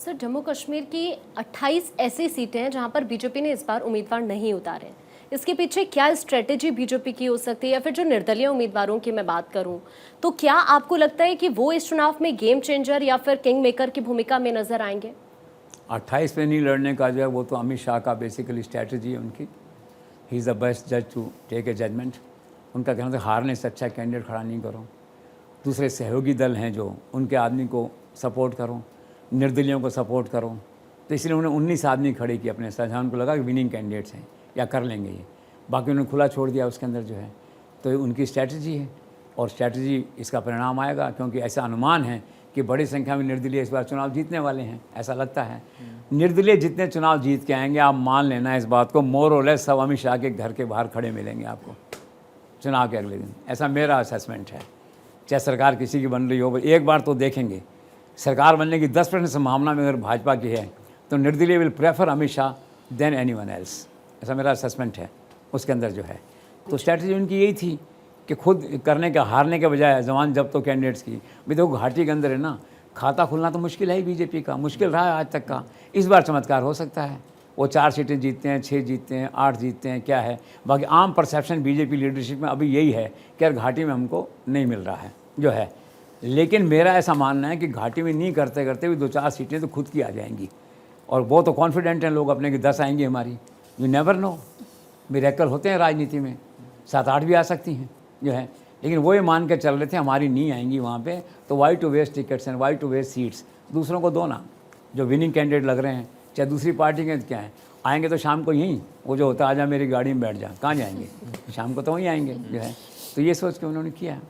Sir, Jammu Kashmir की 28 ऐसी सीटें हैं जहां पर बीजेपी ने इस बार उम्मीदवार नहीं उतारे। इसके पीछे क्या स्ट्रेटेजी बीजेपी की हो सकती है, या फिर जो निर्दलीय उम्मीदवारों की मैं बात करूं, तो क्या आपको लगता है कि वो इस चुनाव में गेम चेंजर या फिर किंग मेकर की भूमिका में नजर आएंगे? 28 में नहीं लड़ने का जो है वो तो अमित शाह का बेसिकली स्ट्रैटेजी है उनकी। ही इज़ द बेस्ट जज टू टेक ए जजमेंट। उनका कहना था हारने से अच्छा कैंडिडेट खड़ा नहीं करो, दूसरे सहयोगी दल हैं जो उनके आदमी को सपोर्ट करो, निर्दलियों को सपोर्ट करो। तो इसलिए उन्होंने 19 आदमी खड़े किए अपने साथ, जहाँ उनको लगा कि विनिंग कैंडिडेट्स हैं या कर लेंगे ये, बाकी उन्होंने खुला छोड़ दिया उसके अंदर जो है। तो ये उनकी स्ट्रैटेजी है और स्ट्रैटेजी इसका परिणाम आएगा, क्योंकि ऐसा अनुमान है कि बड़ी संख्या में निर्दलीय इस बार चुनाव जीतने वाले हैं, ऐसा लगता है। निर्दलीय जितने चुनाव जीत के आएंगे, आप मान लेना इस बात को, मोर और लेस सब अमित शाह के घर के बाहर खड़े मिलेंगे आपको चुनाव के अगले दिन। ऐसा मेरा असेसमेंट है। चाहे सरकार किसी की बन रही हो, एक बार तो देखेंगे। सरकार बनने की 10% संभावना में अगर भाजपा की है तो निर्दलीय will prefer Amit Shah than anyone else, ऐसा मेरा असेसमेंट है उसके अंदर जो है। तो स्ट्रैटेजी उनकी यही थी कि खुद करने के, हारने के बजाय जवान जब तो कैंडिडेट्स की भी। देखो घाटी के अंदर है ना, खाता खुलना तो मुश्किल है ही, बीजेपी का मुश्किल रहा है आज तक का। इस बार चमत्कार हो सकता है, वो 4 सीटें जीतते हैं, 6 जीतते हैं, 8 जीतते हैं, क्या है। बाकी आम परसेप्शन बीजेपी लीडरशिप में अभी यही है कि यार घाटी में हमको नहीं मिल रहा है जो है। लेकिन मेरा ऐसा मानना है कि घाटी में नहीं करते करते भी 2-4 सीटें तो खुद की आ जाएंगी, और वो तो कॉन्फिडेंट हैं लोग अपने कि 10 आएंगी हमारी। यू नेवर नो, मिरेकल होते हैं राजनीति में, 7-8 भी आ सकती हैं जो है। लेकिन वो ये मान के चल रहे थे हमारी नहीं आएंगी वहाँ पे, तो why to waste tickets and why to waste seats, दूसरों को दो ना। जो विनिंग कैंडिडेट लग रहे हैं, चाहे दूसरी पार्टी के क्या है, आएंगे तो शाम को यहीं, वो जो होता है आजा मेरी गाड़ी में बैठ जा, कहाँ जाएंगे, शाम को तो वहीं आएंगे जो है। तो ये सोच के उन्होंने किया।